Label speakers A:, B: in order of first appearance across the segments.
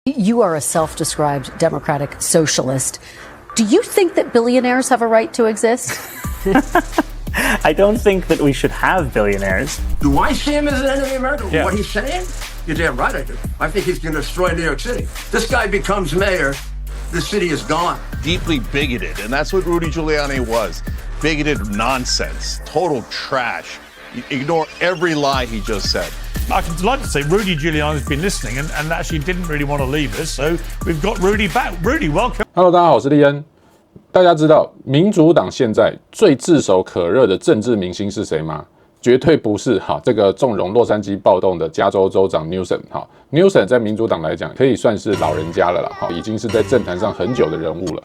A: You are a self-described democratic socialist. Do you think that billionaires have a right to exist?
B: I don't think that we should have billionaires.
C: Do I see him as an enemy of America?
B: Yeah.
C: What he's saying? You're damn right I do. I think he's going to destroy New York City. This guy becomes mayor, the city is gone.
D: Deeply bigoted, and that's what Rudy Giuliani was. Bigoted nonsense, total trash. You ignore every lie he just said.
E: I can delighted to say Rudy Giuliani's been listening and actually didn't really want to leave us, so we've got Rudy back. Rudy, welcome.
F: Hello， 大家好，我是利恩。大家知道民主党现在最炙手可热的政治明星是谁吗？绝对不是这个纵容洛杉矶暴动的加州州长 Newsom。Newsom 在民主党来讲可以算是老人家了啦，已经是在政坛上很久的人物了。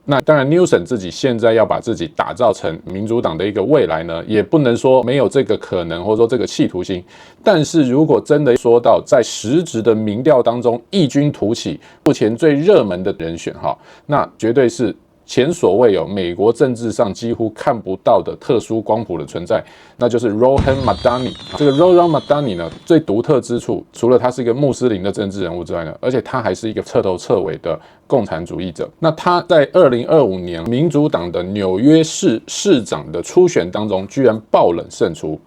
F: 那当然 Newsom 自己现在要把自己打造成民主党的一个未来呢，也不能说没有这个可能，或者说这个企图心。但是如果真的说到在实质的民调当中异军突起，目前最热门的人选那绝对是前所未有，美国政治上几乎看不到的特殊光谱的存在，那就是 Zohran Mamdani。这个 Zohran Mamdani 呢，最独特之处，除了他是一个穆斯林的政治人物之外呢，而且他还是一个彻头彻尾的共产主义者。那他在2025年民主党的纽约市市长的初选当中，居然爆冷胜出。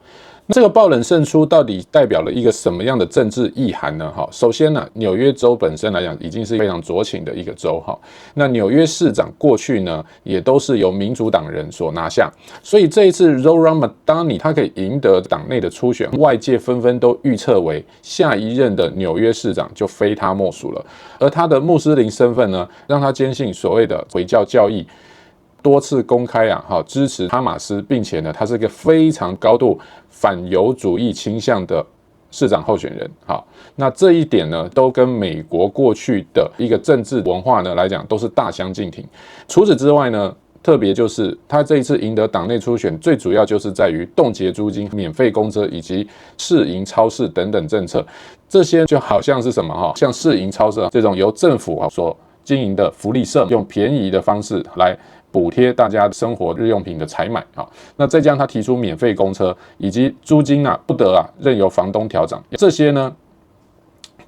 F: 这个爆冷胜出到底代表了一个什么样的政治意涵呢？首先呢，纽约州本身来讲已经是非常酌情的一个州那纽约市长过去呢也都是由民主党人所拿下，所以这一次 Zohran Mamdani 他可以赢得党内的初选，外界纷纷都预测为下一任的纽约市长就非他莫属了。而他的穆斯林身份呢，让他坚信所谓的回教教义。多次公开支持哈马斯，并且呢，他是一个非常高度反犹主义倾向的市长候选人。那这一点呢，都跟美国过去的一个政治文化呢来讲，都是大相径庭。除此之外呢，特别就是他这一次赢得党内初选，最主要就是在于冻结租金、免费公车以及市营超市等等政策。这些就好像是什么像市营超市这种由政府所经营的福利社，用便宜的方式来补贴大家生活日用品的采买那再加上他提出免费公车以及租金不得任由房东调涨，这些呢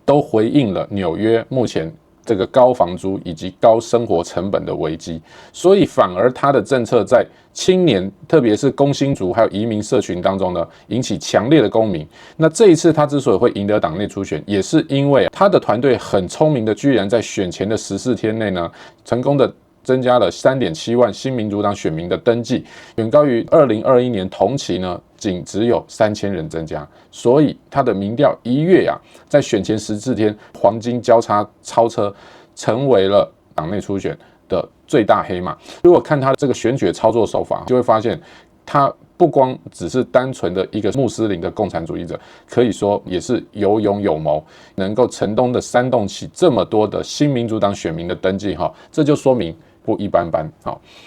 F: 都回应了纽约目前这个高房租以及高生活成本的危机，所以反而他的政策在青年，特别是工薪族还有移民社群当中呢，引起强烈的共鸣。那这一次他之所以会赢得党内初选，也是因为他的团队很聪明的，居然在选前的14天内呢，成功的增加了3.7万新民主党选民的登记，远高于2021年同期呢，仅只有3000人增加。所以他的民调一跃在选前14天黄金交叉超车，成为了党内初选的最大黑马。如果看他这个选举的操作手法，就会发现他不光只是单纯的一个穆斯林的共产主义者，可以说也是有勇有谋，能够成功的煽动起这么多的新民主党选民的登记这就说明不一般般。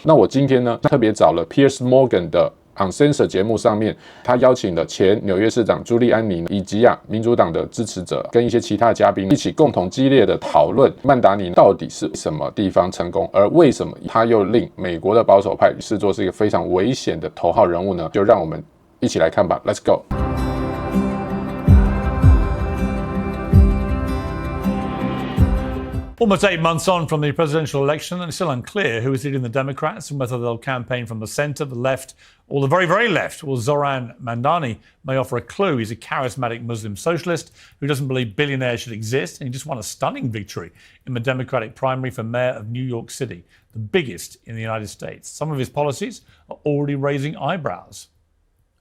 F: 那我今天呢特别找了 Piers Morgan 的 Uncensored 节目上面，他邀请了前纽约市长朱利安尼以及民主党的支持者跟一些其他的嘉宾一起共同激烈的讨论曼达尼到底是什么地方成功，而为什么他又令美国的保守派视作是一个非常危险的头号人物呢？就让我们一起来看吧 ，Let's go。Almost
E: 8 months on from the presidential election, and it's still unclear who is leading the Democrats and whether they'll campaign from the center, the left, or the very, very left. Well, Zohran Mamdani may offer a clue. He's a charismatic Muslim socialist who doesn't believe billionaires should exist, and he just won a stunning victory in the Democratic primary for mayor of New York City, the biggest in the United States. Some of his policies are already raising eyebrows.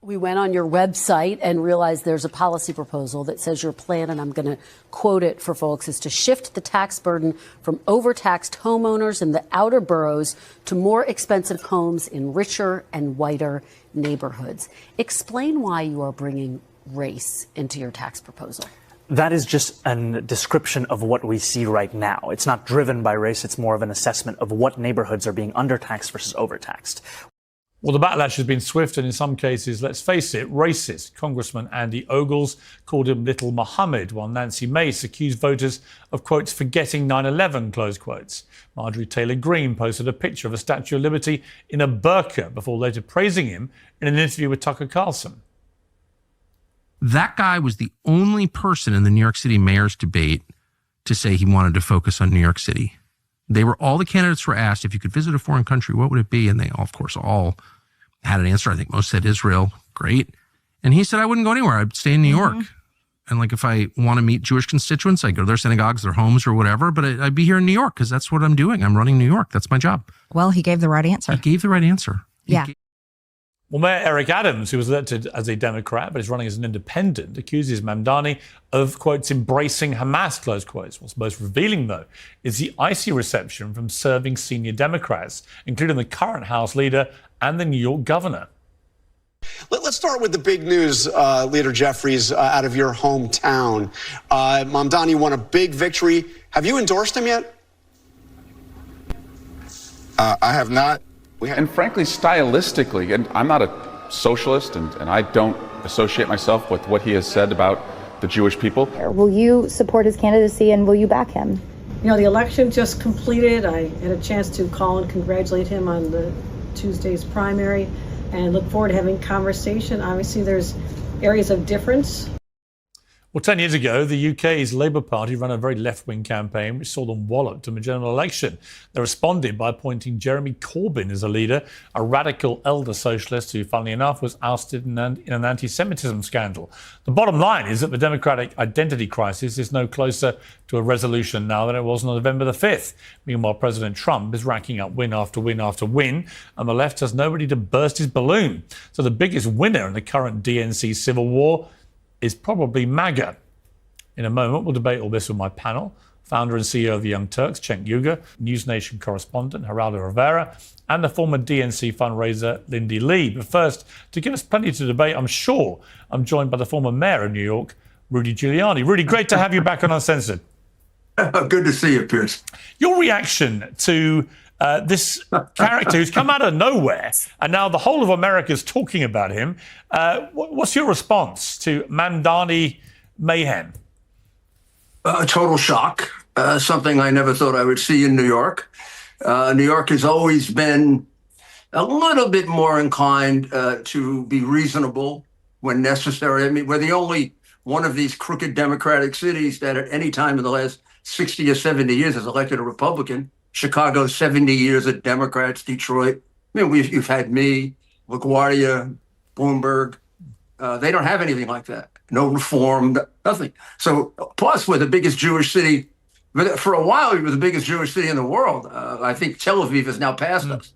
A: We went on your website and realized there's a policy proposal that says your plan, and I'm going to quote it for folks, is to shift the tax burden from overtaxed homeowners in the outer boroughs to more expensive homes in richer and whiter neighborhoods. Explain why you are bringing race into your tax proposal.
B: That is just a description of what we see right now. It's not driven by race. It's more of an assessment of what neighborhoods are being undertaxed versus overtaxed.
E: Well, the backlash has been swift and in some cases, let's face it, racist. Congressman Andy Ogles called him Little Muhammad, while Nancy Mace accused voters of, quotes, forgetting 9/11, close quotes. Marjorie Taylor Greene posted a picture of a Statue of Liberty in a burqa before later praising him in an interview with Tucker Carlson.
G: That guy was the only person in the New York City mayor's debate to say he wanted to focus on New York City. All the candidates were asked, if you could visit a foreign country, what would it be? And they all, of course, all had an answer. I think most said Israel. Great. And he said, I wouldn't go anywhere. I'd stay in New York. And like, if I want to meet Jewish constituents, I'd go to their synagogues, their homes or whatever, but I'd be here in New York because that's what I'm doing. I'm running New York. That's my job.
H: Well, he gave the right answer.
G: He gave the right answer.
H: Yeah.
E: Well, Mayor Eric Adams, who was elected as a Democrat but is running as an independent, accuses Mamdani of, quotes, embracing Hamas, close quotes. What's most revealing, though, is the icy reception from serving senior Democrats, including the current House leader and the New York governor.
I: Let's start with the big news, Leader Jeffries, out of your hometown. Mamdani won a big victory. Have you endorsed him yet?
J: I have not. And frankly, stylistically, and I'm not a socialist, and I don't associate myself with what he has said about the Jewish people.
K: Will you support his candidacy and will you back him?
L: You know, the election just completed. I had a chance to call and congratulate him on the Tuesday's primary and look forward to having conversation. Obviously, there's areas of difference.
E: Well, 10 years ago, the UK's Labour Party ran a very left-wing campaign which saw them walloped in the general election. They responded by appointing Jeremy Corbyn as a leader, a radical elder socialist who, funnily enough, was ousted in an anti-Semitism scandal. The bottom line is that the Democratic identity crisis is no closer to a resolution now than it was on November the 5th. Meanwhile, President Trump is racking up win after win after win, and the left has nobody to burst his balloon. So the biggest winner in the current DNC civil war is probably MAGA. In a moment, we'll debate all this with my panel, founder and CEO of the Young Turks, Cenk Uygur, News Nation correspondent Geraldo Rivera, and the former DNC fundraiser, Lindy Lee. But first, to give us plenty to debate, I'm sure I'm joined by the former mayor of New York, Rudy Giuliani. Rudy, great to have you back on Uncensored.
C: Good to see you, Piers.
E: Your reaction to this character who's come out of nowhere and now the whole of America's talking about him. What's your response to Mamdani mayhem?
C: A total shock, something I never thought I would see in New York. New York has always been a little bit more inclined to be reasonable when necessary. I mean, we're the only one of these crooked Democratic cities that at any time in the last 60 or 70 years has elected a Republican. Chicago, 70 years of Democrats, Detroit. I mean, you've had me, LaGuardia, Bloomberg. They don't have anything like that. No reform, nothing. So plus we're the biggest Jewish city. For a while, we were the biggest Jewish city in the world. I think Tel Aviv has now passed us.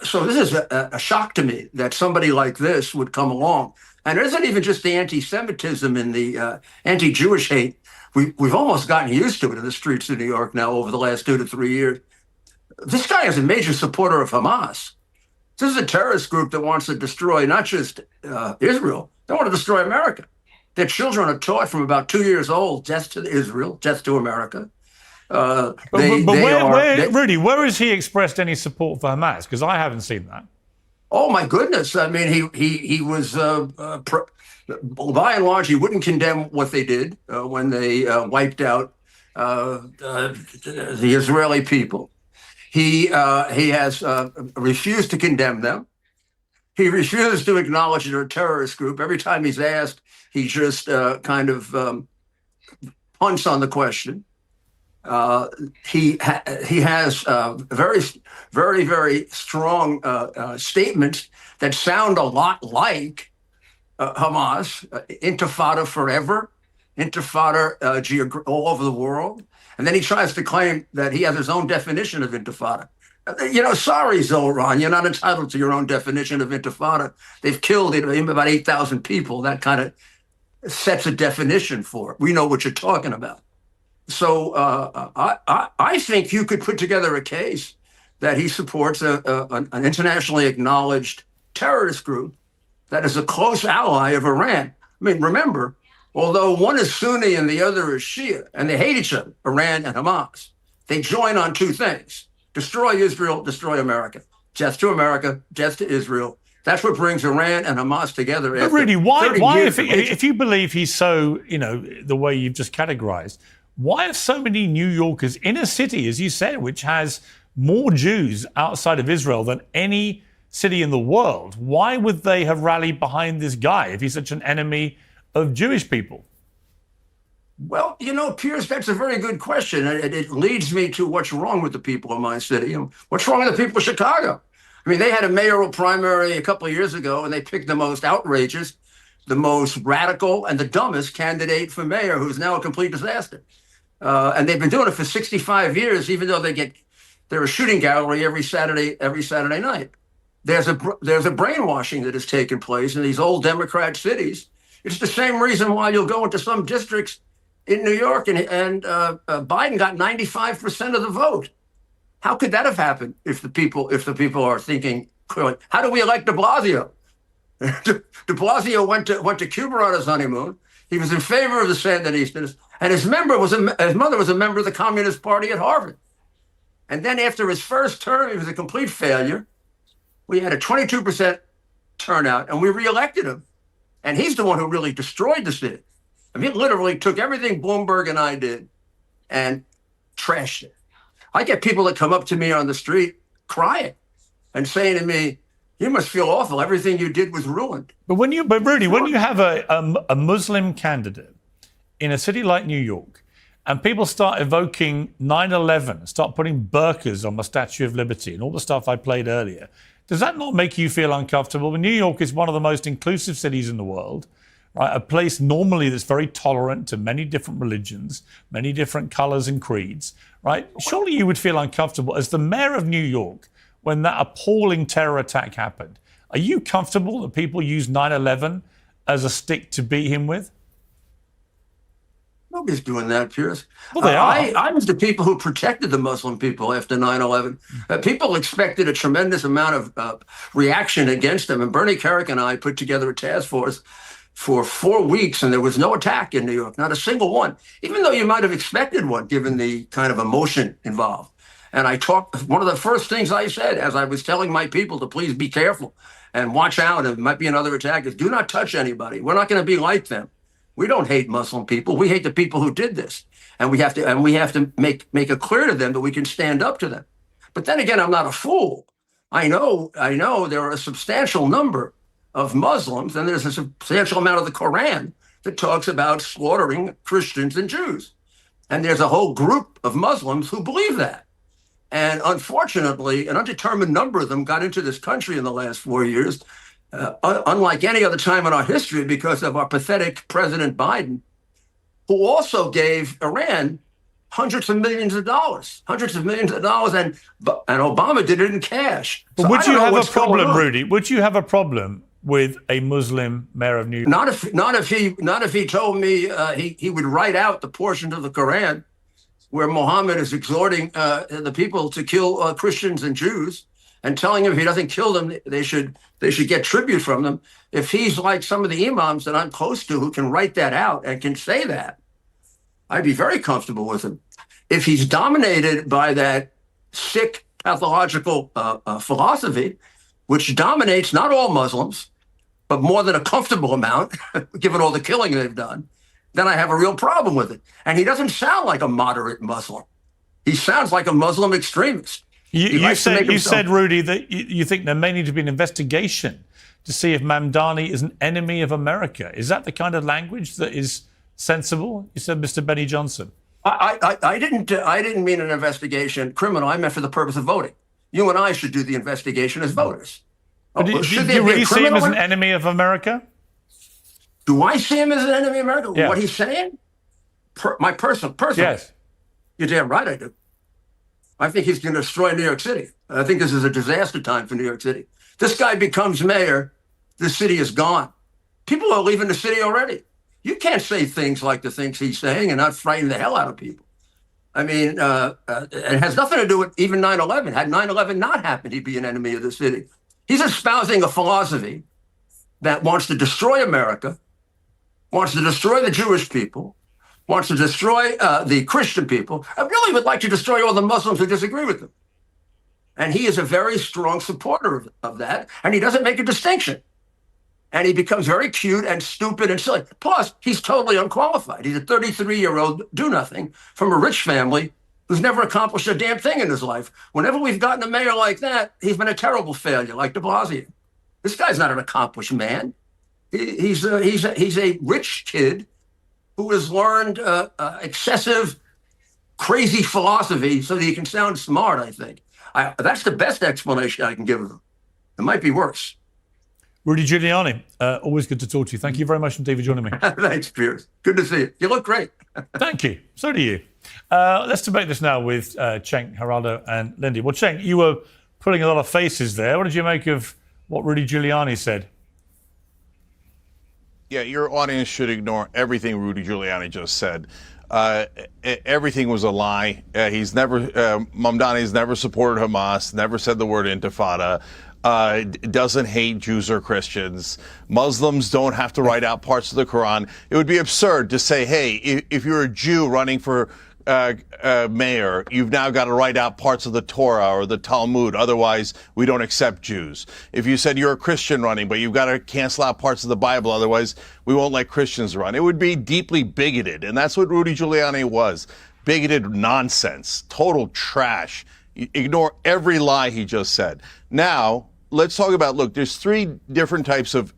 C: So this is a shock to me that somebody like this would come along. And it isn't even just the anti-Semitism and the anti-Jewish hate. We've almost gotten used to it in the streets of New York now over the last 2 to 3 years. This guy is a major supporter of Hamas. This is a terrorist group that wants to destroy not just Israel, they want to destroy America. Their children are taught from about 2 years old, death to Israel, death to America.
E: Rudy, where has he expressed any support for Hamas? Because I haven't seen that.
C: Oh, my goodness. I mean, he was... by and large, he wouldn't condemn what they did when they wiped out the Israeli people. He has refused to condemn them. He refuses to acknowledge they're a terrorist group. Every time he's asked, he just kind of punts on the question. He has very, very, very strong statements that sound a lot like Hamas, intifada forever, intifada all over the world. And then he tries to claim that he has his own definition of intifada. Sorry, Zohran, you're not entitled to your own definition of intifada. They've killed about 8,000 people. That kind of sets a definition for it. We know what you're talking about. So I think you could put together a case that he supports an internationally acknowledged terrorist group that is a close ally of Iran. I mean, remember, although one is Sunni and the other is Shia, and they hate each other, Iran and Hamas, they join on two things: destroy Israel, destroy America. Death to America, death to Israel. That's what brings Iran and Hamas together.
E: But really, why if you believe he's so, the way you've just categorized, why are so many New Yorkers in a city, as you said, which has more Jews outside of Israel than any city in the world, why would they have rallied behind this guy if he's such an enemy of Jewish people?
C: Well, Piers, that's a very good question. It leads me to what's wrong with the people of my city. What's wrong with the people of Chicago? I mean, they had a mayoral primary a couple of years ago, and they picked the most outrageous, the most radical, and the dumbest candidate for mayor, who's now a complete disaster. And they've been doing it for 65 years, even though they're a shooting gallery every Saturday night. There's a brainwashing that has taken place in these old Democrat cities. It's the same reason why you'll go into some districts in New York and Biden got 95% of the vote. How could that have happened if the people are thinking clearly? How do we elect de Blasio? De Blasio went to Cuba on his honeymoon. He was in favor of the Sandinistas, and his mother was a member of the Communist Party at Harvard. And then after his first term, he was a complete failure. We had a 22% turnout, and we reelected him. And he's the one who really destroyed the city. I mean, he literally took everything Bloomberg and I did and trashed it. I get people that come up to me on the street crying and saying to me, "You must feel awful. Everything you did was ruined."
E: But Rudy, when you have a Muslim candidate in a city like New York, and people start evoking 9/11, start putting burqas on the Statue of Liberty and all the stuff I played earlier, does that not make you feel uncomfortable? New York is one of the most inclusive cities in the world, right? A place normally that's very tolerant to many different religions, many different colors and creeds, right? Surely you would feel uncomfortable as the mayor of New York when that appalling terror attack happened. Are you comfortable that people use 9/11 as a stick to beat him with?
C: Nobody's doing that, Piers.
E: Well, they are.
C: I was the people who protected the Muslim people after 9/11. People expected a tremendous amount of reaction against them. And Bernie Kerik and I put together a task force for 4 weeks, and there was no attack in New York, not a single one, even though you might have expected one, given the kind of emotion involved. And one of the first things I said, as I was telling my people to please be careful and watch out, it might be another attack, is do not touch anybody. We're not going to be like them. We don't hate Muslim people. We hate the people who did this. And we have to make it clear to them that we can stand up to them. But then again, I'm not a fool. I know there are a substantial number of Muslims, and there's a substantial amount of the Quran that talks about slaughtering Christians and Jews. And there's a whole group of Muslims who believe that. And unfortunately, an undetermined number of them got into this country in the last 4 years, unlike any other time in our history, because of our pathetic President Biden, who also gave Iran hundreds of millions of dollars, and Obama did it in cash.
E: But would you have a problem, Rudy? Would you have a problem with a Muslim mayor of New York?
C: Not if he told me he would write out the portion of the Quran where Muhammad is exhorting the people to kill Christians and Jews, and telling him if he doesn't kill them, they should get tribute from them. If he's like some of the imams that I'm close to who can write that out and can say that, I'd be very comfortable with him. If he's dominated by that sick, pathological philosophy, which dominates not all Muslims, but more than a comfortable amount, given all the killing they've done, then I have a real problem with it. And he doesn't sound like a moderate Muslim. He sounds like a Muslim extremist.
E: You said, Rudy, that you think there may need to be an investigation to see if Mamdani is an enemy of America. Is that the kind of language that is sensible? You said, Mr. Benny Johnson.
C: I didn't mean an investigation criminal. I meant for the purpose of voting. You and I should do the investigation as voters.
E: Do you really see him as an enemy of America?
C: Do I see him as an enemy of America?
E: Yes.
C: What he's saying? My personal.
E: Yes.
C: You're damn right I do. I think he's going to destroy New York City. I think this is a disaster time for New York City. This guy becomes mayor, the city is gone. People are leaving the city already. You can't say things like the things he's saying and not frighten the hell out of people. I mean, it has nothing to do with even 9/11. Had 9/11 not happened, he'd be an enemy of the city. He's espousing a philosophy that wants to destroy America, wants to destroy the Jewish people, wants to destroy the Christian people. I really would like to destroy all the Muslims who disagree with him. And he is a very strong supporter of that. And he doesn't make a distinction. And he becomes very cute and stupid and silly. Plus, he's totally unqualified. He's a 33-year-old do-nothing from a rich family who's never accomplished a damn thing in his life. Whenever we've gotten a mayor like that, he's been a terrible failure, like de Blasio. This guy's not an accomplished man. He's a rich kid who has learned excessive, crazy philosophy so that he can sound smart, I think. That's the best explanation I can give of him. It might be worse.
E: Rudy Giuliani, always good to talk to you. Thank you very much indeed for joining me.
C: Thanks, Piers. Good to see you. You look great.
E: Thank you. So do you. Let's debate this now with Cenk, Geraldo, and Lindy. Well, Cenk, you were pulling a lot of faces there. What did you make of what Rudy Giuliani said?
D: Yeah, your audience should ignore everything Rudy Giuliani just said. Everything was a lie. Mamdani's never supported Hamas, never said the word intifada, doesn't hate Jews or Christians. Muslims don't have to write out parts of the Quran. It would be absurd to say, hey, if you're a Jew running for mayor, you've now got to write out parts of the Torah or the Talmud. Otherwise, we don't accept Jews. If you said you're a Christian running, but you've got to cancel out parts of the Bible, otherwise we won't let Christians run. It would be deeply bigoted. And that's what Rudy Giuliani was. Bigoted nonsense, total trash. Ignore every lie he just said. Now, let's talk about, look, there's three different types of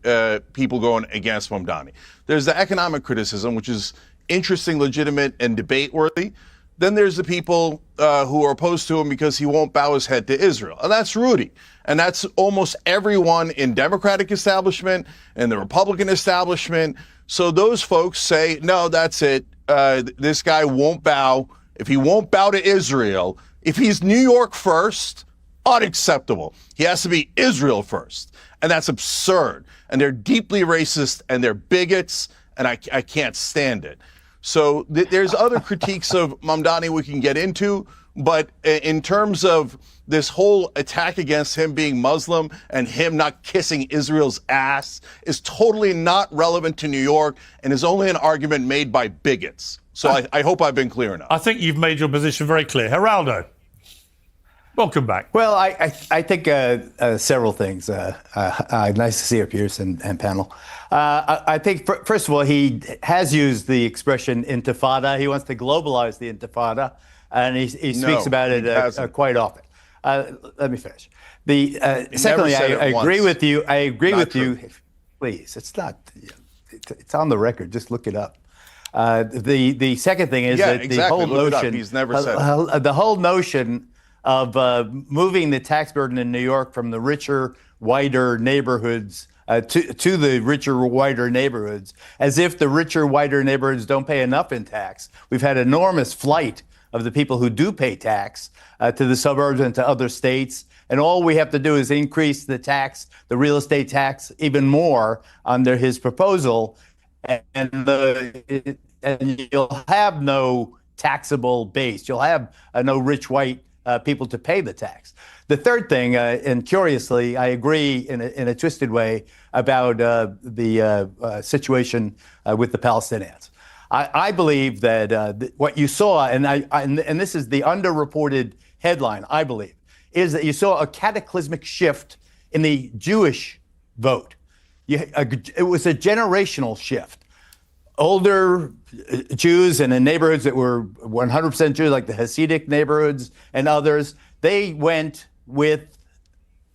D: people going against Mamdani. There's the economic criticism, which is interesting, legitimate, and debate-worthy. Then there's the people who are opposed to him because he won't bow his head to Israel. And that's Rudy. And that's almost everyone in Democratic establishment and the Republican establishment. So those folks say, no, that's it. This guy won't bow. If he won't bow to Israel, if he's New York first, unacceptable. He has to be Israel first. And that's absurd. And they're deeply racist and they're bigots. And I can't stand it. So there's other critiques of Mamdani we can get into, but in terms of this whole attack against him being Muslim and him not kissing Israel's ass is totally not relevant to New York and is only an argument made by bigots. So I hope I've been clear enough.
E: I think you've made your position very clear. Geraldo, welcome back.
H: Well, I think several things. Nice to see you, Piers and panel. I think, first of all, he has used the expression intifada. He wants to globalize the intifada, and he speaks about it quite often. Let me finish. Secondly, I agree with you. I agree with you. Please, it's not. It's on the record. Just look it up. The second thing is that the whole notion.
D: He's never said it.
H: The whole notion of moving the tax burden in New York from the richer, whiter neighborhoods to the richer, whiter neighborhoods, as if the richer, whiter neighborhoods don't pay enough in tax. We've had enormous flight of the people who do pay tax to the suburbs and to other states. And all we have to do is increase the tax, the real estate tax, even more under his proposal. And you'll have no taxable base. You'll have no rich, white people to pay the tax. The third thing, and curiously, I agree in a twisted way about the situation with the Palestinians. I believe that what you saw, and this is the underreported headline, I believe, is that you saw a cataclysmic shift in the Jewish vote. It was a generational shift. Older Jews and in neighborhoods that were 100% Jews, like the Hasidic neighborhoods and others, they went with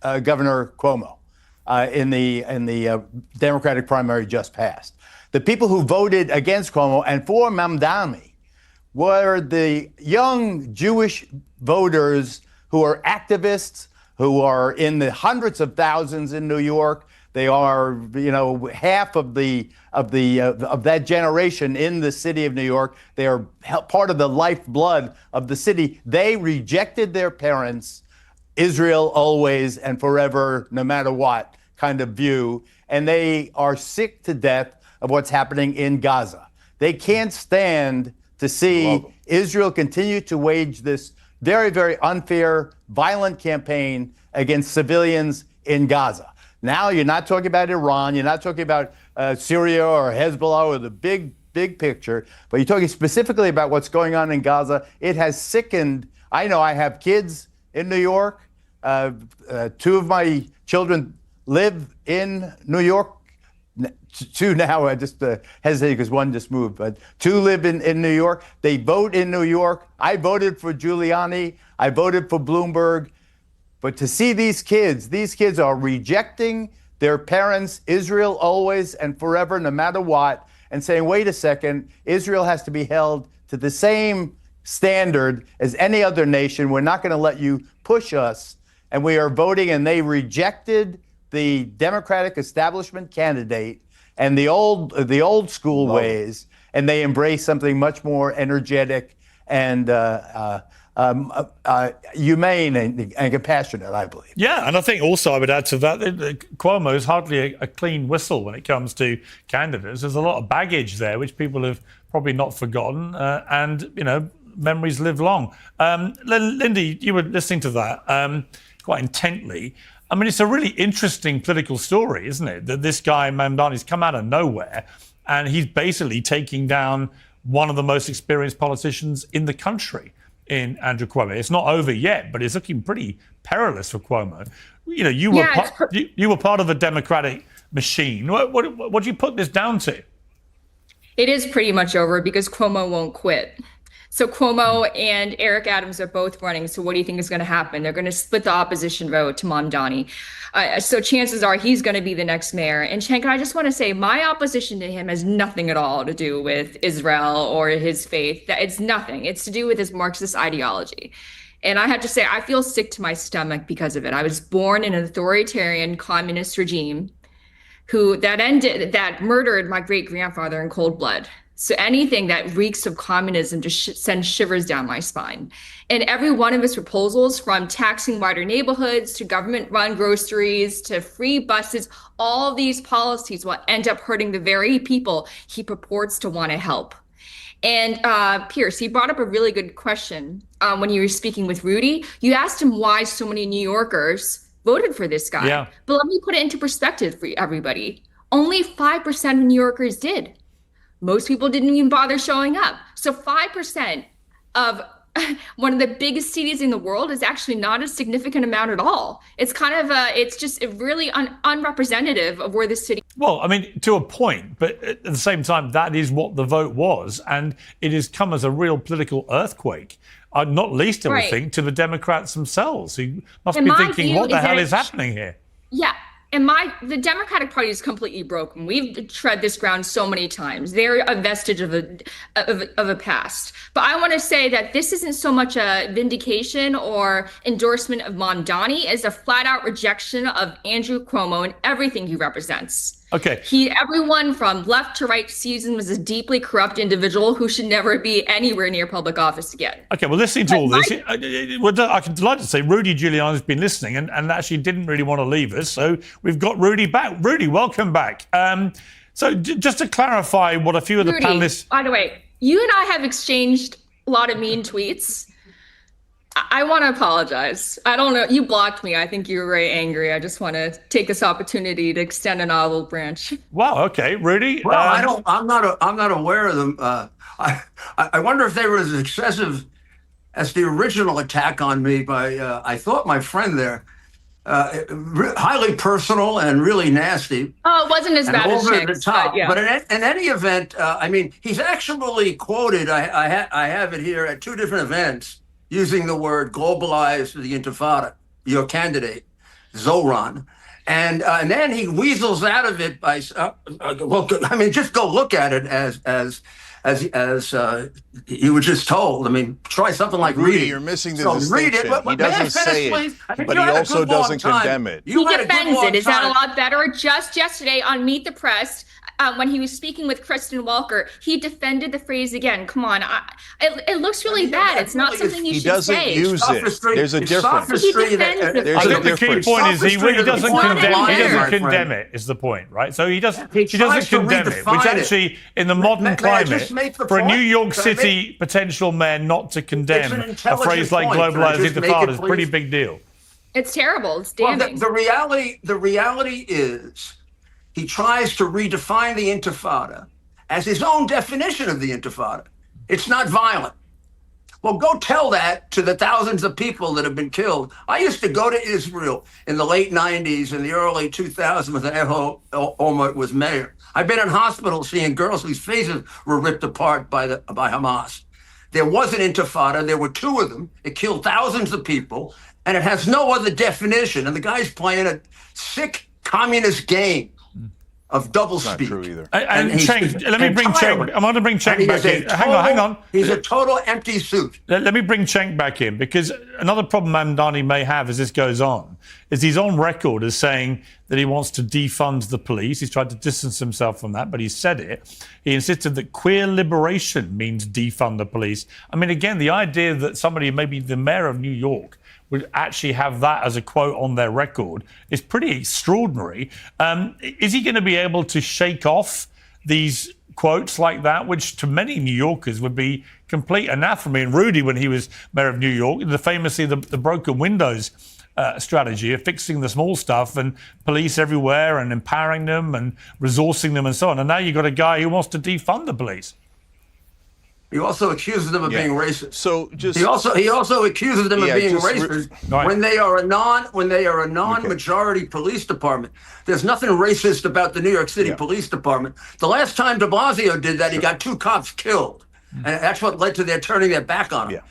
H: Governor Cuomo in the Democratic primary just passed. The people who voted against Cuomo and for Mamdani were the young Jewish voters who are activists, who are in the hundreds of thousands in New York. They are, half of that generation in the city of New York. They are part of the lifeblood of the city. They rejected their parents' Israel always and forever, no matter what kind of view, and they are sick to death of what's happening in Gaza. They can't stand to see Israel continue to wage this very, very unfair, violent campaign against civilians in Gaza. Now you're not talking about Iran, you're not talking about Syria or Hezbollah or the big picture, but you're talking specifically about what's going on in Gaza. It has sickened. I know I have kids in New York. Two of my children live in New York. Two now, I just hesitate because one just moved, but two live in New York. They vote in New York. I voted for Giuliani. I voted for Bloomberg. But to see these kids are rejecting their parents, Israel always and forever, no matter what. and saying, wait a second, Israel has to be held to the same standard as any other nation. We're not going to let you push us. And we are voting, and they rejected the Democratic establishment candidate and the old school ways, and they embrace something much more energetic and humane and compassionate, I believe.
E: Yeah, and I think also I would add to that, Cuomo is hardly a clean whistle when it comes to candidates. There's a lot of baggage there, which people have probably not forgotten, and, you know, memories live long. Lindy, you were listening to that quite intently. I mean, it's a really interesting political story, isn't it? That this guy, Mamdani's come out of nowhere, and he's basically taking down one of the most experienced politicians in the country, in Andrew Cuomo. It's not over yet, but it's looking pretty perilous for Cuomo. You know, you were part of the Democratic machine. What do you put this down to?
M: It is pretty much over because Cuomo won't quit. So Cuomo and Eric Adams are both running. So what do you think is going to happen? They're going to split the opposition vote to Mamdani. So chances are he's going to be the next mayor. And Cenk, I just want to say my opposition to him has nothing at all to do with Israel or his faith. It's nothing. It's to do with his Marxist ideology. And I have to say, I feel sick to my stomach because of it. I was born in an authoritarian communist regime that murdered my great-grandfather in cold blood. So anything that reeks of communism just sends shivers down my spine. And every one of his proposals, from taxing wider neighborhoods to government-run groceries to free buses, all of these policies will end up hurting the very people he purports to want to help. And Pierce, you brought up a really good question when you were speaking with Rudy. You asked him why so many New Yorkers voted for this guy. Yeah. But let me put it into perspective for everybody. Only 5% of New Yorkers did. Most people didn't even bother showing up. So 5% of one of the biggest cities in the world is actually not a significant amount at all. It's kind of it's just really unrepresentative of where the city.
E: Well, I mean, to a point, but at the same time, that is what the vote was. And it has come as a real political earthquake, not least of all to the Democrats themselves, who must be thinking, what the hell is happening here?
M: Yeah. And the Democratic Party is completely broken. We've tread this ground so many times. They're a vestige of a past. But I want to say that this isn't so much a vindication or endorsement of Mamdani as a flat-out rejection of Andrew Cuomo and everything he represents.
E: Okay.
M: Everyone from left to right sees him as a deeply corrupt individual who should never be anywhere near public office again.
E: Okay, well, listening to all this, I can delight to say Rudy Giuliani has been listening and actually didn't really want to leave us. So we've got Rudy back. Rudy, welcome back. So just to clarify what a few of the panelists...
M: By the way, you and I have exchanged a lot of mean tweets. I want to apologize. I don't know. You blocked me. I think you were very angry. I just want to take this opportunity to extend an olive branch.
E: Wow. Okay, Rudy.
C: Well, I'm not aware of them. I wonder if they were as excessive as the original attack on me by I thought my friend there. Highly personal and really nasty.
M: Oh, it wasn't as bad as
C: over the top.
M: Yeah.
C: But in any event, I mean, he's actually quoted. I have it here at two different events, using the word globalized the Intifada, your candidate, Zohran. And then he weasels out of it by, well, I mean, just go look at it as you were just told. I mean, try something like
D: Rudy,
C: reading.
D: you're missing the distinction.
C: Read it.
D: He doesn't say it, but he also doesn't condemn it.
M: He defends it. Is that a lot better? Just yesterday on Meet the Press, when he was speaking with Kristen Welker, he defended the phrase again. Come on. It looks really bad. It's not something you should say.
D: He doesn't use it. There's a difference.
E: I think the key point is he doesn't condemn it, is the point, right? So he doesn't condemn it, which actually, in the modern climate, for a New York City potential mayor not to condemn a phrase like globalized intifada is a pretty big deal.
M: It's terrible. It's damning.
C: Well, the reality is, he tries to redefine the Intifada as his own definition of the Intifada. It's not violent. Well, go tell that to the thousands of people that have been killed. I used to go to Israel in the late 90s and the early 2000s when Ehud Olmert was mayor. I've been in hospitals seeing girls whose faces were ripped apart by Hamas. There was an Intifada. There were two of them. It killed thousands of people, and it has no other definition. And the guy's playing a sick communist game. of double
D: It's not
C: speak.
D: true either.
E: And Cenk, let me bring Cenk. I want to bring Cenk back in. Hang on.
C: He's a total empty suit.
E: Let me bring Cenk back in, because another problem Mamdani may have as this goes on is he's on record as saying that he wants to defund the police. He's tried to distance himself from that, but he said it. He insisted that queer liberation means defund the police. I mean, again, the idea that somebody, maybe the mayor of New York, would actually have that as a quote on their record is pretty extraordinary. Is he going to be able to shake off these quotes like that, which to many New Yorkers would be complete anathema? And Rudy, when he was mayor of New York, famously the broken windows strategy of fixing the small stuff and police everywhere and empowering them and resourcing them and so on. And now you've got a guy who wants to defund the police.
C: He also accuses them of being racist.
D: So just
C: he also accuses them of being racist when they are a non-majority police department. There's nothing racist about the New York City Police Department. The last time de Blasio did that, he got 2 cops killed, and that's what led to their turning their back on him.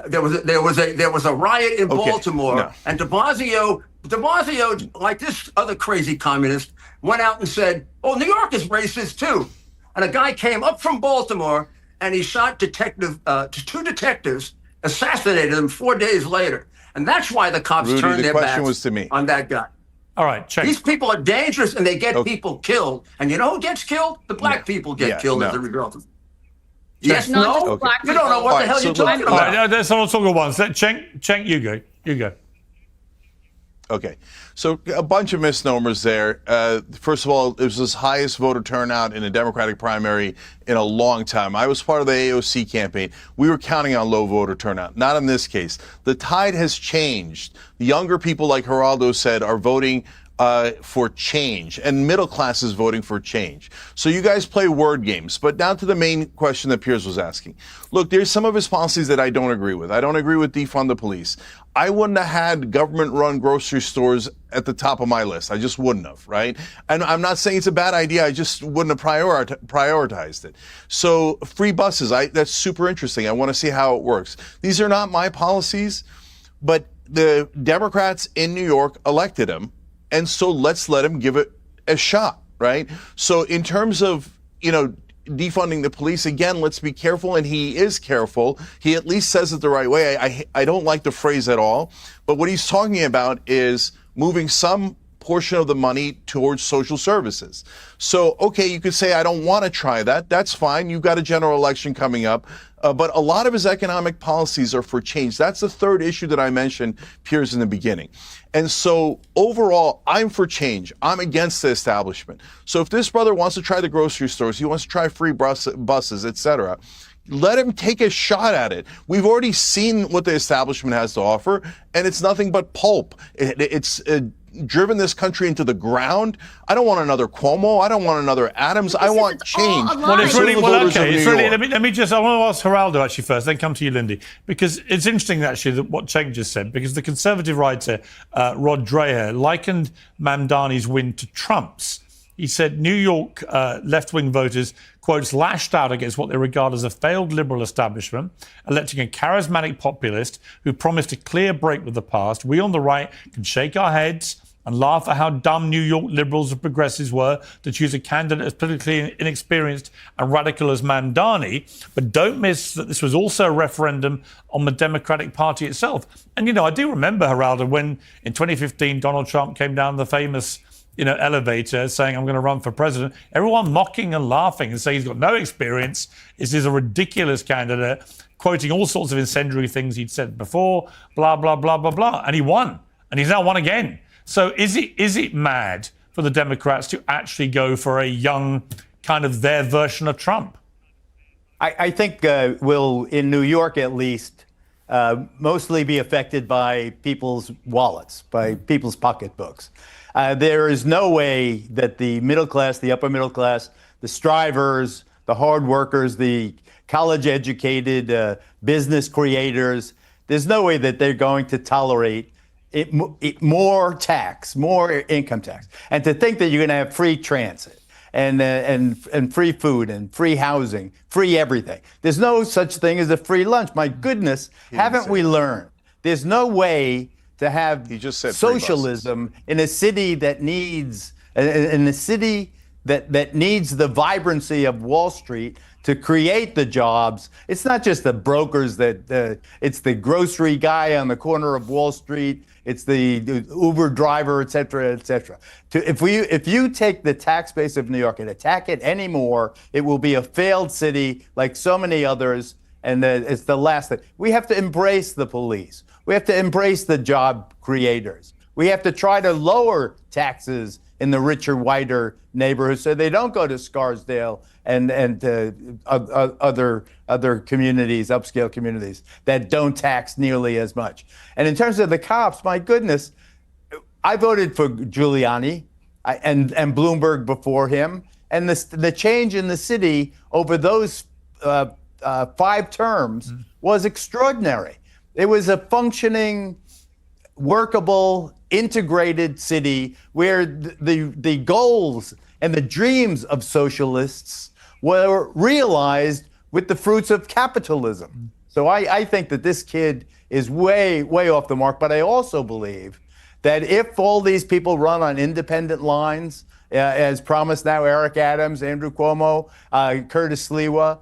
C: There was a riot in Baltimore, and de Blasio, like this other crazy communist, went out and said, "Oh, New York is racist too," and a guy came up from Baltimore. And he shot 2 detectives, assassinated them 4 days later. And that's why the cops turned their backs on that guy.
E: All right, Cenk.
C: These people are dangerous and they get people killed. And you know who gets killed? The black people get killed as a result of it. Yes, no? You don't know what the hell you're talking about.
E: Let's all talk at once. Cenk, you go.
D: Okay, so a bunch of misnomers there. First of all, it was the highest voter turnout in a Democratic primary in a long time. I was part of the AOC campaign. We were counting on low voter turnout. Not in this case. The tide has changed. The younger people, like Geraldo said, are voting for change, and middle class is voting for change. So you guys play word games. But now to the main question that Piers was asking. Look, there's some of his policies that I don't agree with. I don't agree with defund the police. I wouldn't have had government-run grocery stores at the top of my list. I just wouldn't have, right? And I'm not saying it's a bad idea. I just wouldn't have prioritized it. So free buses, that's super interesting. I want to see how it works. These are not my policies, but the Democrats in New York elected him. And so let's let him give it a shot, right? So in terms of, defunding the police, again, let's be careful, and he is careful. He at least says it the right way. I don't like the phrase at all, but what he's talking about is moving some portion of the money towards social services. So, okay, you could say, I don't want to try that. That's fine. You've got a general election coming up. But a lot of his economic policies are for change. That's the third issue that I mentioned, Piers, in the beginning. And so overall, I'm for change. I'm against the establishment. So if this brother wants to try the grocery stores, he wants to try free buses, etc., let him take a shot at it. We've already seen what the establishment has to offer, and it's nothing but pulp. It's driven this country into the ground. I don't want another Cuomo. I don't want another Adams. I want change.
E: Well, it's really, let me just, I want to ask Geraldo actually first, then come to you, Lindy, because it's interesting actually that what Cenk just said, because the conservative writer, Rod Dreher, likened Mamdani's win to Trump's. He said New York left-wing voters, quotes, lashed out against what they regard as a failed liberal establishment, electing a charismatic populist who promised a clear break with the past. We on the right can shake our heads and laugh at how dumb New York liberals and progressives were to choose a candidate as politically inexperienced and radical as Mamdani, but don't miss that this was also a referendum on the Democratic Party itself. And, I do remember, Geraldo, when in 2015 Donald Trump came down the famous elevator saying, I'm going to run for president, everyone mocking and laughing and saying he's got no experience, this is a ridiculous candidate, quoting all sorts of incendiary things he'd said before, blah, blah, blah, blah, blah. And he won. And he's now won again. So is it mad for the Democrats to actually go for a young, kind of their version of Trump?
H: I think will, in New York at least, mostly be affected by people's wallets, by people's pocketbooks. There is no way that the middle class, the upper middle class, the strivers, the hard workers, the college-educated business creators, there's no way that they're going to tolerate more tax, more income tax. And to think that you're going to have free transit and free food and free housing, free everything. There's no such thing as a free lunch. My goodness, haven't we learned? There's no way to have socialism in a city that needs, in a city that needs the vibrancy of Wall Street to create the jobs. It's not just the brokers it's the grocery guy on the corner of Wall Street. It's the Uber driver, et cetera, et cetera. If you take the tax base of New York and attack it anymore, it will be a failed city like so many others. And it's the last thing. We have to embrace the police. We have to embrace the job creators. We have to try to lower taxes in the richer, whiter neighborhoods so they don't go to Scarsdale and other communities, upscale communities that don't tax nearly as much. And in terms of the cops, my goodness, I voted for Giuliani and Bloomberg before him. And the change in the city over those 5 terms was extraordinary. It was a functioning, workable, integrated city where the goals and the dreams of socialists were realized with the fruits of capitalism. So I think that this kid is way, way off the mark. But I also believe that if all these people run on independent lines, as promised now, Eric Adams, Andrew Cuomo, Curtis Sliwa,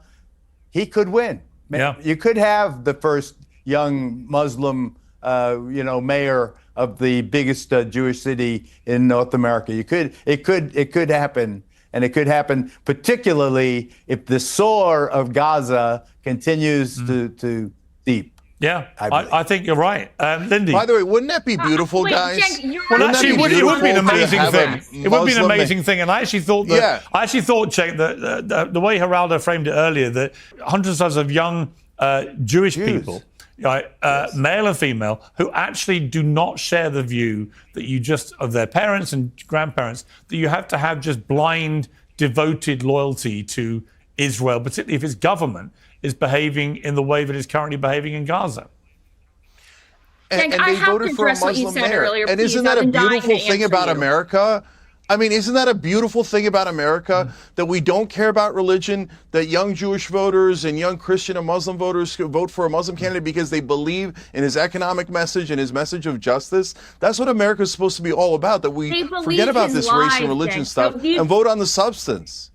H: he could win.
E: Yeah.
H: You could have the first young Muslim, mayor of the biggest Jewish city in North America. It could happen, and it could happen particularly if the sore of Gaza continues to deep.
E: Yeah, I think you're right. Lindy.
D: By the way, wouldn't that be beautiful, guys?
E: Well, actually, it would be an amazing thing. It would be an amazing thing. And I actually thought Cenk, that the way Geraldo framed it earlier, that hundreds of young Jewish people, male and female, who actually do not share the view that of their parents and grandparents, that you have to have just blind, devoted loyalty to Israel, particularly if its government is behaving in the way that it's currently behaving in Gaza.
D: And they voted for a Muslim mayor. And isn't that a beautiful thing about America? I mean, isn't that a beautiful thing about America, that we don't care about religion, that young Jewish voters and young Christian and Muslim voters vote for a Muslim candidate because they believe in his economic message and his message of justice? That's what America is supposed to be all about, that we forget about this race and religion stuff and vote on the substance.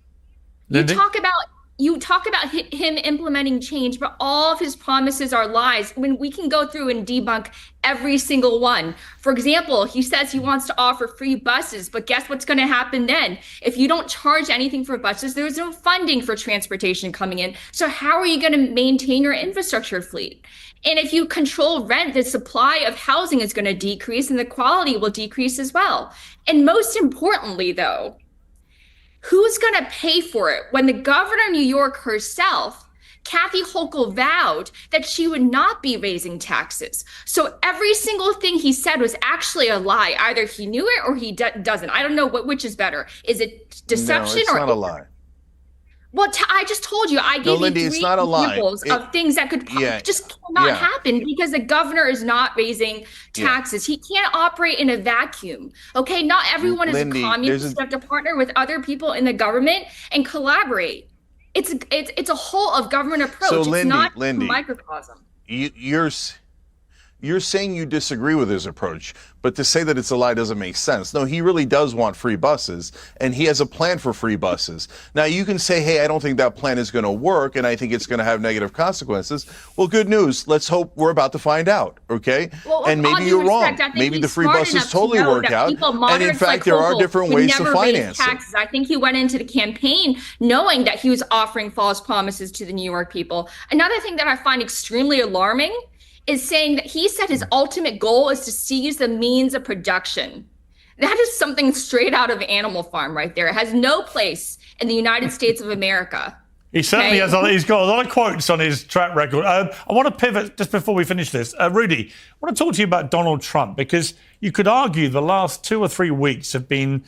M: You talk about him implementing change, but all of his promises are lies. When we can go through and debunk every single one. For example, he says he wants to offer free buses, but guess what's going to happen then? If you don't charge anything for buses, there's no funding for transportation coming in. So how are you going to maintain your infrastructure fleet? And if you control rent, the supply of housing is going to decrease and the quality will decrease as well. And most importantly, though, who's going to pay for it when the governor of New York herself, Kathy Hochul, vowed that she would not be raising taxes? So every single thing he said was actually a lie. Either he knew it or he doesn't. I don't know which is better. Is it deception
D: it's not a lie?
M: Well, I just told you. I gave
D: Lindy,
M: you 3
D: it's not a lie.
M: examples of things that could just cannot happen because the governor is not raising taxes. He can't operate in a vacuum. Okay, not everyone is a communist. You have to partner with other people in the government and collaborate. It's a whole of government approach.
D: So,
M: it's
D: Lindy,
M: not a microcosm.
D: You're saying you disagree with his approach, but to say that it's a lie doesn't make sense. No, he really does want free buses, and he has a plan for free buses. Now, you can say, hey, I don't think that plan is going to work, and I think it's going to have negative consequences. Well, good news. Let's hope we're about to find out, okay?
M: Well,
D: and maybe you're wrong. Maybe the free buses totally work out. And in fact, there are different ways to finance it.
M: I think he went into the campaign knowing that he was offering false promises to the New York people. Another thing that I find extremely alarming is saying that he said his ultimate goal is to seize the means of production. That is something straight out of Animal Farm right there. It has no place in the United States of America.
E: He certainly has. He's got a lot of quotes on his track record. I want to pivot just before we finish this. Rudy, I want to talk to you about Donald Trump, because you could argue the last 2 or 3 weeks have been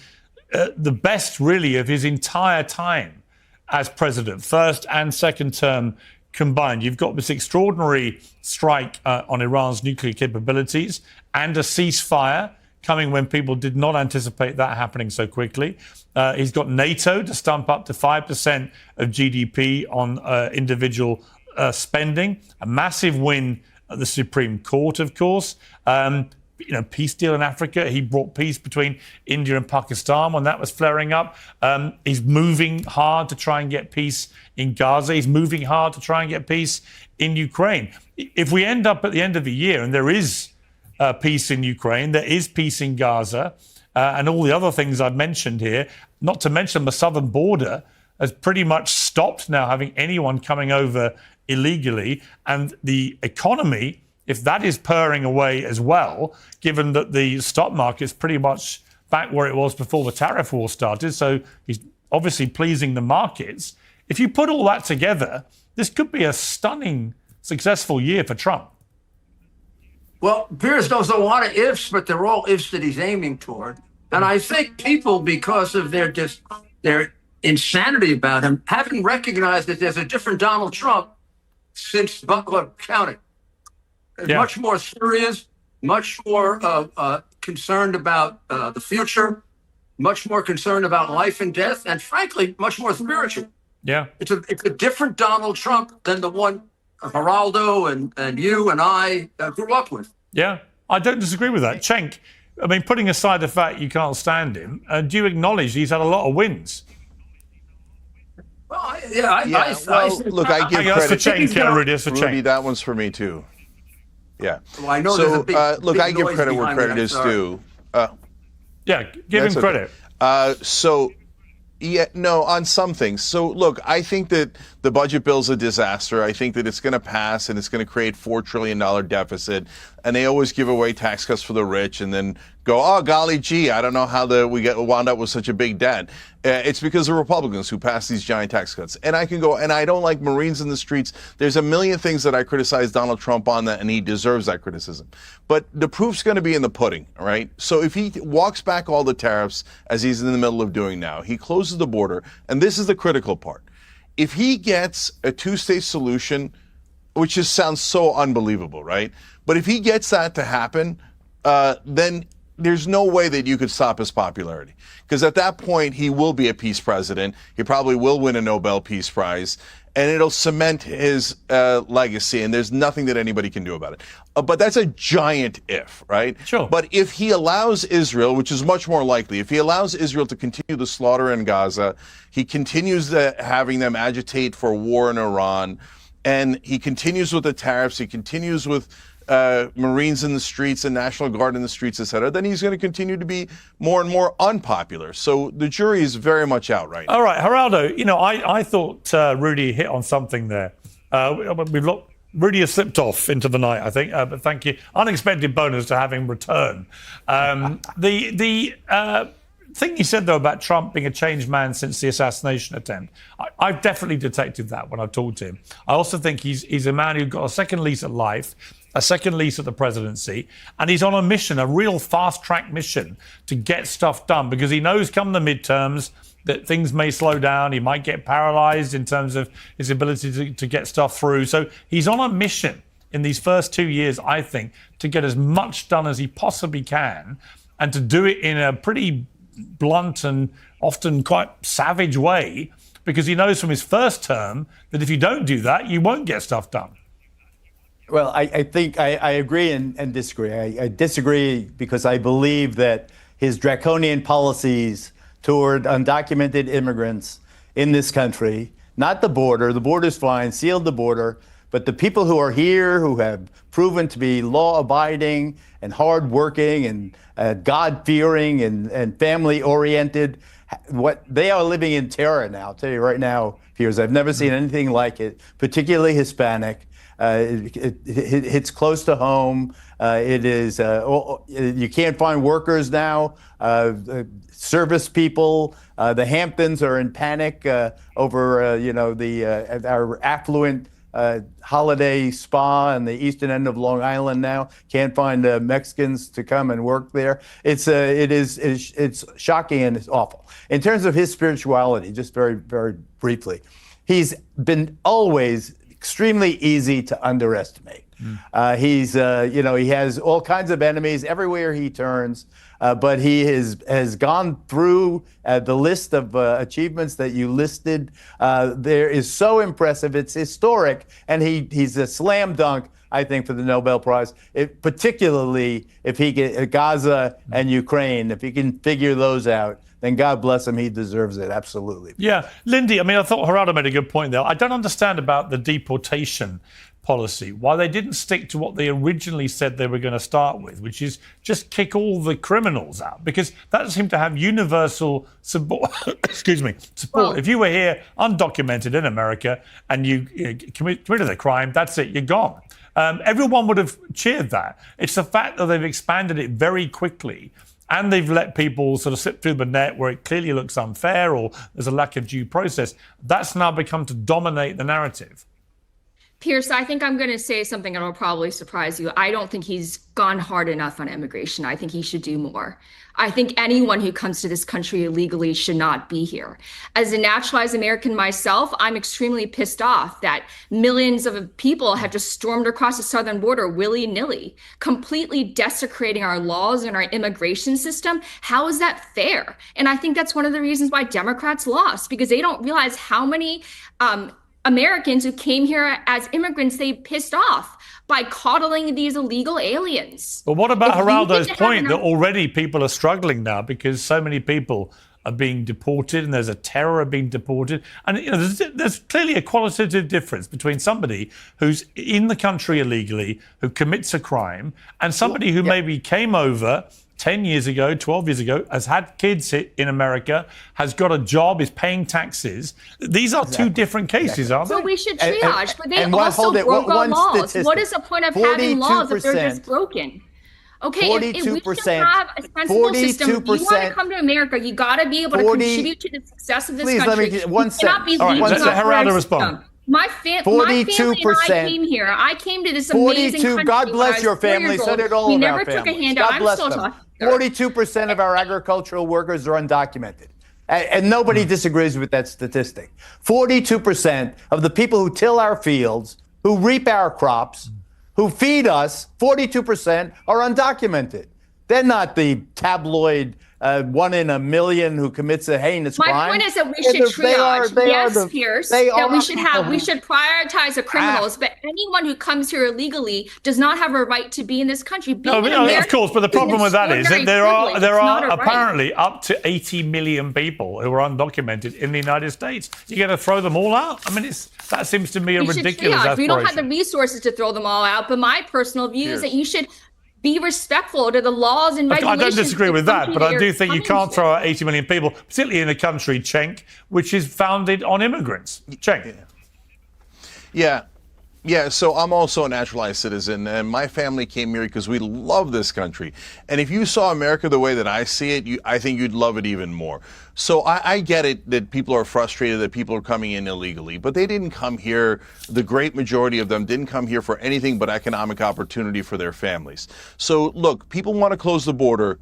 E: the best, really, of his entire time as president, first and second term combined. You've got this extraordinary strike on Iran's nuclear capabilities and a ceasefire coming when people did not anticipate that happening so quickly. He's got NATO to stump up to 5% of GDP on individual spending, a massive win at the Supreme Court, of course. peace deal in Africa. He brought peace between India and Pakistan when that was flaring up. He's moving hard to try and get peace in Gaza. He's moving hard to try and get peace in Ukraine. If we end up at the end of the year and there is peace in Ukraine, there is peace in Gaza, and all the other things I've mentioned here, not to mention the southern border has pretty much stopped now having anyone coming over illegally, and the economy, if that is purring away as well, given that the stock market is pretty much back where it was before the tariff war started, so he's obviously pleasing the markets. If you put all that together, this could be a stunning, successful year for Trump.
C: Well, Piers knows a lot of ifs, but they're all ifs that he's aiming toward. And I think people, because of their insanity about him, haven't recognized that there's a different Donald Trump since Butler County. Much more serious, much more concerned about the future, much more concerned about life and death, and frankly, much more spiritual.
E: Yeah.
C: It's a different Donald Trump than the one Geraldo and you and I grew up with.
E: Yeah, I don't disagree with that. Cenk, I mean, putting aside the fact you can't stand him, do you acknowledge he's had a lot of wins?
C: Well,
D: look, I give
E: That's for
D: credit.
E: Cenk, Rudy, that's for
D: Rudy,
E: Cenk.
D: that one's for me too. Yeah.
C: Well, I know
D: so,
C: look,
D: I give credit where credit is due.
E: Yeah, give him credit.
D: On some things. So, look, I think that the budget bill's a disaster. I think that it's going to pass and it's going to create $4 trillion deficit. And they always give away tax cuts for the rich and then go, oh, golly gee, I don't know how we wound up with such a big debt. It's because of Republicans who passed these giant tax cuts. And I can go, and I don't like Marines in the streets. There's a million things that I criticize Donald Trump on that, and he deserves that criticism. But the proof's going to be in the pudding, right? So if he walks back all the tariffs, as he's in the middle of doing now, he closes the border, and this is the critical part. If he gets a two-state solution, which just sounds so unbelievable, right? But if he gets that to happen, then there's no way that you could stop his popularity. Because at that point, he will be a peace president. He probably will win a Nobel Peace Prize. And it'll cement his legacy. And there's nothing that anybody can do about it. But that's a giant if, right?
E: Sure.
D: But if he allows Israel, which is much more likely, if he allows Israel to continue the slaughter in Gaza, he continues having them agitate for war in Iran, and he continues with the tariffs, he continues with Marines in the streets and National Guard in the streets, et cetera, then he's going to continue to be more and more unpopular. So the jury is very much out right now.
E: All right, Geraldo, I thought Rudy hit on something there. Rudy has slipped off into the night, I think, but thank you. Unexpected bonus to have him return. The thing you said, though, about Trump being a changed man since the assassination attempt, I've definitely detected that when I've talked to him. I also think he's a man who got a second lease at life, a second lease at the presidency, and he's on a mission, a real fast-track mission to get stuff done, because he knows come the midterms that things may slow down. He might get paralyzed in terms of his ability to get stuff through. So he's on a mission in these first 2 years, I think, to get as much done as he possibly can and to do it in a pretty blunt and often quite savage way, because he knows from his first term that if you don't do that, you won't get stuff done.
H: Well, I think I agree and disagree. I disagree because I believe that his draconian policies toward undocumented immigrants in this country, not the border's fine, sealed the border, but the people who are here, who have proven to be law-abiding and hardworking and God-fearing and family-oriented, what they are living in terror now. I'll tell you right now, Piers, I've never seen anything like it, particularly Hispanic. It hits close to home. It is you can't find workers now. Service people. The Hamptons are in panic over our affluent holiday spa in the eastern end of Long Island now. Can't find Mexicans to come and work there. It's shocking and it's awful. In terms of his spirituality, just very, very briefly, he's been always extremely easy to underestimate. He's, he has all kinds of enemies everywhere he turns. But he has gone through the list of achievements that you listed. There is so impressive. It's historic. And he's a slam dunk, I think, for the Nobel Prize, particularly if he get Gaza and Ukraine, if he can figure those out. Then God bless him, he deserves it, absolutely.
E: Yeah, Lindy, I mean, I thought Gerardo made a good point there. I don't understand about the deportation policy, why they didn't stick to what they originally said they were going to start with, which is just kick all the criminals out, because that seemed to have universal support. Support. Well, if you were here undocumented in America and you committed a crime, that's it, you're gone. Everyone would have cheered that. It's the fact that they've expanded it very quickly and they've let people sort of slip through the net where it clearly looks unfair or there's a lack of due process. That's now become to dominate the narrative.
M: Pierce, I think I'm going to say something that will probably surprise you. I don't think he's gone hard enough on immigration. I think he should do more. I think anyone who comes to this country illegally should not be here. As a naturalized American myself, I'm extremely pissed off that millions of people have just stormed across the southern border willy-nilly, completely desecrating our laws and our immigration system. How is that fair? And I think that's one of the reasons why Democrats lost, because they don't realize how many Americans who came here as immigrants they pissed off by coddling these illegal aliens.
E: But what about Geraldo's point that already people are struggling now because so many people are being deported and there's a terror of being deported? And there's clearly a qualitative difference between somebody who's in the country illegally, who commits a crime, and somebody who maybe came over 10 years ago, 12 years ago, has had kids in America, has got a job, is paying taxes. These are two different cases, aren't they?
M: So we should triage, but they also broke our laws. Statistic. What is the point of having laws if they're just broken? Okay, if we should have a sensible system, if you want to come to America, you got to be able to contribute to the success of this country.
H: Please, let me, one second.
M: You cannot be leaving
E: Geraldo respond.
M: My family and I came here. I came to this amazing country.
H: God bless your family. So did all of our families.
M: We never took a handout. I'm still talking.
H: 42% of our agricultural workers are undocumented. And nobody disagrees with that statistic. 42% of the people who till our fields, who reap our crops, who feed us, 42% are undocumented. They're not the tabloid 1 in a million who commits a heinous crime.
M: My point is that we should triage. Yes, Pierce, that we should prioritize the criminals, but anyone who comes here illegally does not have a right to be in this country.
E: Of course, but the problem with that is that there are apparently up to 80 million people who are undocumented in the United States. You're going to throw them all out? I mean, that seems to me a ridiculous aspiration.
M: We don't have the resources to throw them all out, but my personal view is that you should be respectful to the laws and regulations.
E: I don't disagree with that, but I do think you can't throw out 80 million people, particularly in a country, Cenk, which is founded on immigrants. Cenk.
D: Yeah, so I'm also a naturalized citizen, and my family came here because we love this country. And if you saw America the way that I see it, I think you'd love it even more. So I get it that people are frustrated that people are coming in illegally, but they didn't come here. The great majority of them didn't come here for anything but economic opportunity for their families. So look, people want to close the border,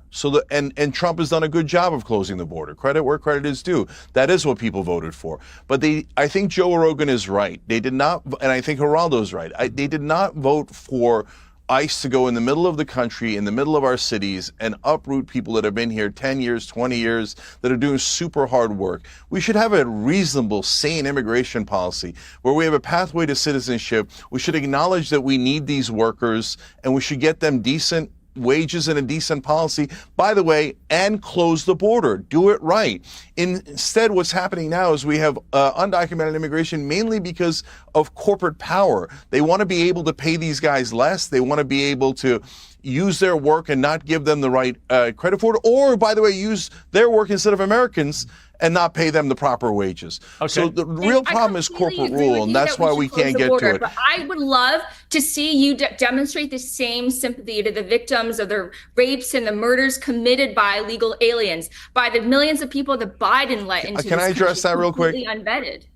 D: and Trump has done a good job of closing the border. Credit where credit is due. That is what people voted for. But I think Joe Rogan is right. They did not, and I think Geraldo's right. They did not vote for ICE to go in the middle of the country, in the middle of our cities, and uproot people that have been here 10 years, 20 years, that are doing super hard work. We should have a reasonable, sane immigration policy where we have a pathway to citizenship. We should acknowledge that we need these workers, and we should get them decent wages and a decent policy, by the way, and close the border. Do it right. Instead, what's happening now is we have undocumented immigration mainly because of corporate power. They want to be able to pay these guys less. They want to be able to use their work and not give them the right credit for it, or, by the way, use their work instead of Americans and not pay them the proper wages. Okay. So the real problem is corporate rule, and that's why we can't get to it.
M: But I would love to see you demonstrate the same sympathy to the victims of the rapes and the murders committed by illegal aliens, by the millions of people that Biden let into this country.
D: Can I address that real quick?
M: Unvetted.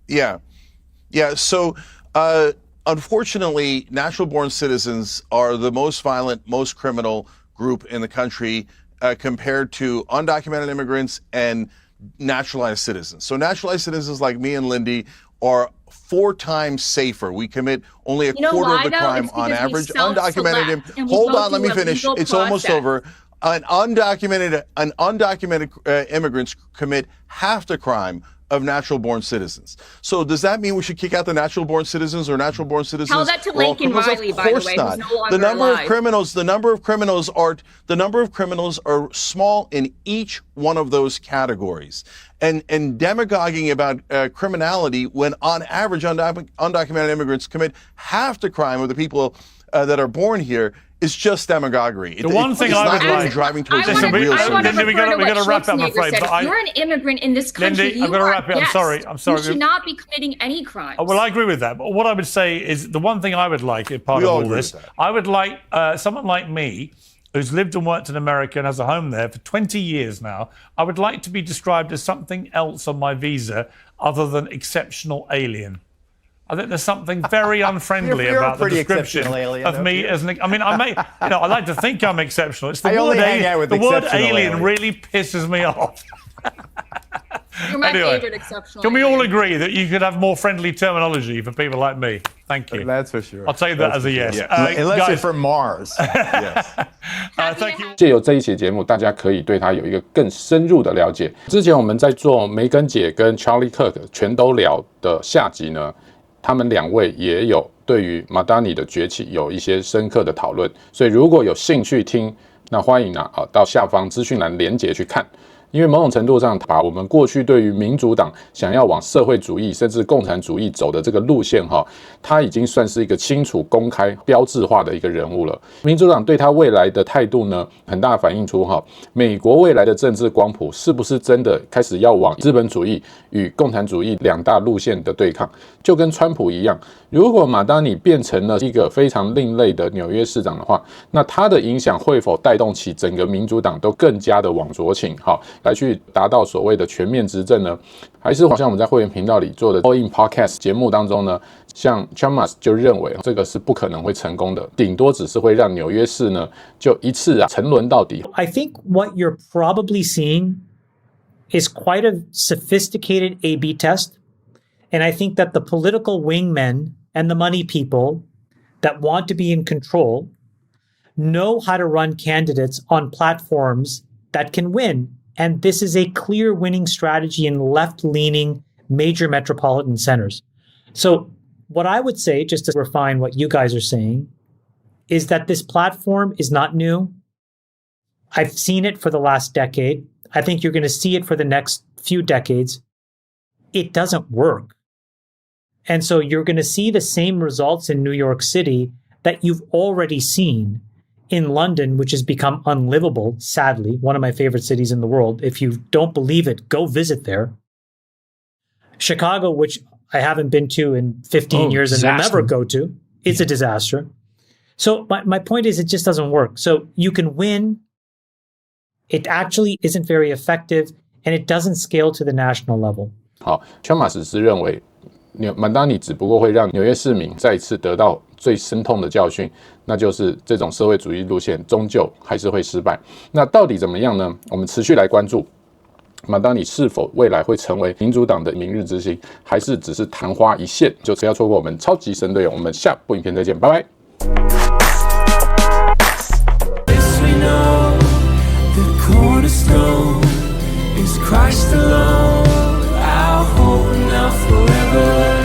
D: Yeah. So, unfortunately, natural-born citizens are the most violent, most criminal group in the country compared to undocumented immigrants and naturalized citizens. So naturalized citizens like me and Lindy are 4 times safer. We commit only a quarter of the crime on average. Undocumented. Hold on, let me finish. It's almost over. Undocumented immigrants commit half the crime of natural-born citizens. So does that mean we should kick out the natural-born citizens or natural-born citizens?
M: Tell that to Lincoln Riley, by the way, who's no longer
D: the number
M: alive.
D: of criminals are small in each one of those categories. And demagoguing about criminality when on average undocumented immigrants commit half the crime of the people that are born here is just demagoguery.
E: The one thing I would like
D: driving towards
E: Listen,
D: real
E: Lindy, we got to wrap up, I'm afraid.
M: But you're an immigrant in this country.
E: Lindy, I'm going to wrap it. I'm sorry.
M: You should not be committing any crimes.
E: Well, I agree with that. But what I would say is the one thing I would like, as part of all this, I would like someone like me, who's lived and worked in America and has a home there for 20 years now, I would like to be described as something else on my visa other than exceptional alien. I think there's something very unfriendly about the description of me as an. I mean, I like to think I'm exceptional. It's the word alien really pisses me off.
M: You're my favorite exceptional.
E: Can we all agree that you could have more friendly terminology for people like me? Thank you.
H: That's for sure.
E: I'll take that as a yes.
H: Unless you're from Mars.
E: Thank you.
F: 借由这一期节目，大家可以对他有一个更深入的了解。之前我们在做梅根姐跟 Charlie Kirk 全都聊的下集呢，他们2位也有对于 Mamdani 的崛起有一些深刻的讨论。所以如果有兴趣听，那欢迎到下方资讯栏连结去看。因为某种程度上，把我们过去对于民主党想要往社会主义甚至共产主义走的这个路线他已经算是一个清楚、公开、标志化的一个人物了。民主党对他未来的态度呢，很大反映出美国未来的政治光谱是不是真的开始要往资本主义与共产主义2大路线的对抗。就跟川普一样，如果Mamdani变成了一个非常另类的纽约市长的话，那他的影响会否带动起整个民主党都更加的往左倾来去达到所谓的全面执政呢？还是好像我们在会员频道里做的 All In Podcast 节目当中呢，像 Chamas 就认为这个是不可能会成功的，顶多只是会让纽约市呢就一次沉沦到底。
N: I think what you're probably seeing is quite a sophisticated A/B test, and I think that the political wingmen and the money people that want to be in control know how to run candidates on platforms that can win. And this is a clear winning strategy in left-leaning major metropolitan centers. So what I would say, just to refine what you guys are saying, is that this platform is not new. I've seen it for the last decade. I think you're going to see it for the next few decades. It doesn't work. And so you're going to see the same results in New York City that you've already seen in London, which has become unlivable, sadly, one of my favorite cities in the world. If you don't believe it, go visit there. Chicago, which I haven't been to in 15 years and will never go to, is a disaster. So my point is, it just doesn't work. So you can win. It actually isn't very effective, and it doesn't scale to the national level.
F: 好，圈马史是认为Mamdani 只不过会让纽约市民再一次得到最深痛的教训，那就是这种社会主义路线终究还是会失败。那到底怎么样呢？我们持续来关注Mamdani是否未来会成为民主党的明日之星，还是只是昙花一现？就不要错过我们超级神队友，我们下部影片再见，拜拜。
O: Christ alone, our hope now forever.